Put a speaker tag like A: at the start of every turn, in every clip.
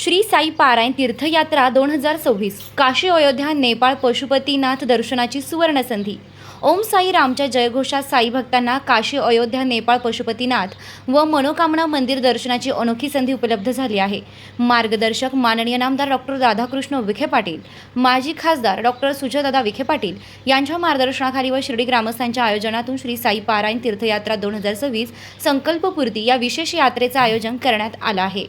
A: श्री साई पारायण तीर्थयात्रा 2026 काशी अयोध्या नेपाळ पशुपतीनाथ दर्शनाची सुवर्ण संधी। ओम साई रामच्या जयघोषात साई भक्तांना काशी अयोध्या नेपाळ पशुपतीनाथ व मनोकामना मंदिर दर्शनाची अनोखी संधी उपलब्ध झाली आहे। मार्गदर्शक माननीय नामदार डॉक्टर राधाकृष्ण विखे पाटील, माजी खासदार डॉक्टर सुजयदादा विखे पाटील यांच्या मार्गदर्शनाखाली व शिर्डी ग्रामस्थांच्या आयोजनातून श्री साई पारायण तीर्थयात्रा 2026 संकल्पपूर्ती या विशेष यात्रेचे आयोजन करण्यात आले आहे।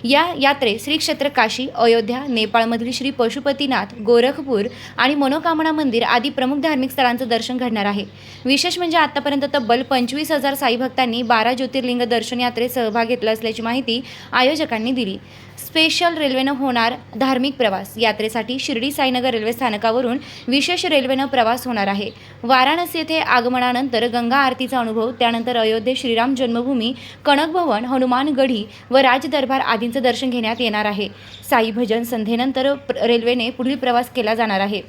A: या यात्रेत श्री क्षेत्र काशी अयोध्या नेपाळमधील श्री पशुपतीनाथ, गोरखपूर आणि मनोकामना मंदिर आदी प्रमुख धार्मिक स्थळांचं दर्शन घडणार आहे। विशेष म्हणजे आतापर्यंत तब्बल 25,000 साई भक्तांनी 12 ज्योतिर्लिंग दर्शन यात्रेत सहभाग घेतला असल्याची माहिती आयोजकांनी दिली। स्पेशल रेल्वेनं होणार धार्मिक प्रवास। यात्रेसाठी शिर्डी साईनगर रेल्वे स्थानकावरून विशेष रेल्वेनं प्रवास होणार आहे। वाराणसी येथे आगमनानंतर गंगा आरतीचा अनुभव, त्यानंतर अयोध्ये श्रीराम जन्मभूमी, कनक भवन, हनुमान गढी व राजदरबार आदींचं दर्शन घेण्यात येणार आहे। साई भजन संध्येनंतर रेल्वेने पुढील प्रवास केला जाणार आहे।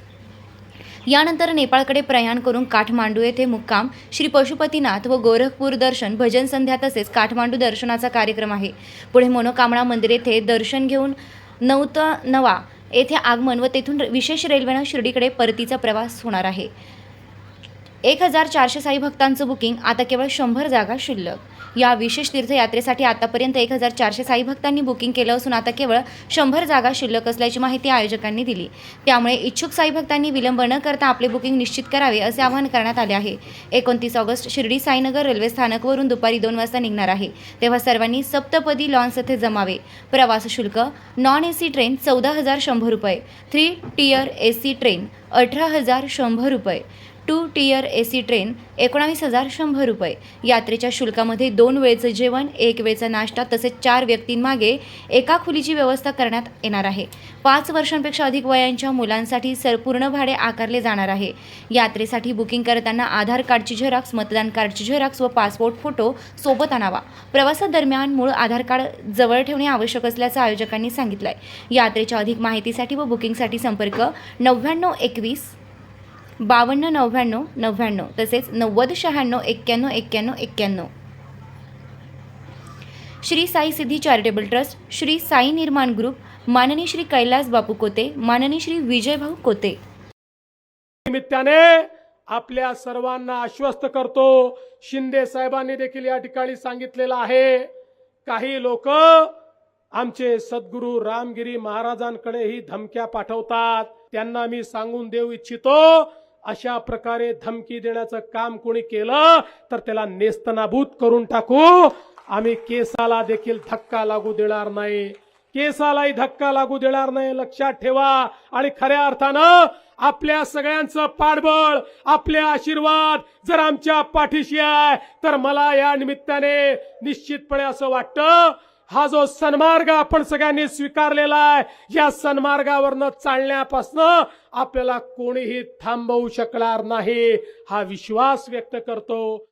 A: यानंतर नेपाळकडे प्रयाण करून काठमांडू येथे मुक्काम, श्री पशुपतीनाथ व गोरखपूर दर्शन, भजन संध्या तसेच काठमांडू दर्शनाचा कार्यक्रम आहे। पुढे मनोकामना मंदिर येथे दर्शन घेऊन नवा येथे आगमन व तेथून विशेष रेल्वेनं शिर्डीकडे परतीचा प्रवास होणार आहे। 1400 साई भक्तांचं बुकिंग, आता केवळ 100 जागा शिल्लक। या विशेष तीर्थयात्रेसाठी आतापर्यंत 1400 साई भक्तांनी बुकिंग केलं असून आता केवळ 100 जागा शिल्लक असल्याची माहिती आयोजकांनी दिली। त्यामुळे इच्छुक साई भक्तांनी विलंब न करता आपले बुकिंग निश्चित करावे असे आवाहन करण्यात आले आहे। 29 ऑगस्ट शिर्डी साईनगर रेल्वे स्थानकवरून दुपारी 2 वाजता निघणार आहे, तेव्हा सर्वांनी सप्तपदी लॉन्स येथे जमावे। प्रवास शुल्क: नॉन एसी ट्रेन 14,100 रुपये, 3 टियर एसी ट्रेन 18,100 रुपये, 2 टियर एसी ट्रेन 19,100 रुपये। यात्रेच्या शुल्कामध्ये 2 वेळचं जेवण, 1 वेळचा नाश्ता तसेच 4 व्यक्तींमागे एका खोलीची व्यवस्था करण्यात येणार आहे। 5 वर्षांपेक्षा अधिक वयांच्या मुलांसाठी पूर्ण भाडे आकारले जाणार आहे। यात्रेसाठी बुकिंग करताना आधार कार्डची झेरॉक्स, मतदान कार्डची झेरॉक्स व पासपोर्ट फोटो सोबत आणावा। प्रवासादरम्यान मूळ आधार कार्ड जवळ ठेवणे आवश्यक असल्याचं आयोजकांनी सांगितलं आहे। यात्रेच्या अधिक माहितीसाठी व बुकिंगसाठी संपर्क 9921 5299 99 तसेच 9096 91 91 91। श्री साई सिद्धी चॅरिटेबल ट्रस्ट, श्री साई निर्माण ग्रुप, माननीय श्री कैलास बापू कोते, माननीय श्री विजयभाऊ कोते।
B: निमित्ताने आपल्या सर्वांना आश्वस्त करतो, शिंदे साहेबांनी देखील या ठिकाणी सांगितलेलं आहे, काही लोक आमचे सद्गुरू रामगिरी महाराजांकडे ही धमक्या पाठवतात। त्यांना मी सांगून देऊ इच्छितो, अशा प्रकारे धमकी देण्याचं काम कोणी केलं तर त्याला नेस्तनाबूत करून टाकू। आम्ही केसाला देखील धक्का लागू देणार नाही, केसालाही धक्का लागू देणार नाही, लक्षात ठेवा। आणि खऱ्या अर्थानं आपल्या सगळ्यांचं पाठबळ, आपले आशीर्वाद जर आमच्या पाठीशी आहे तर मला या निमित्ताने निश्चितपणे असं वाटतं, हा जो सन्मार्ग आपण सगळ्यांनी स्वीकारलेला आहे, या सन्मार्गावरनं चालण्यापासून आपल्याला कोणीही थांबवू शकणार नाही, हा विश्वास व्यक्त करतो।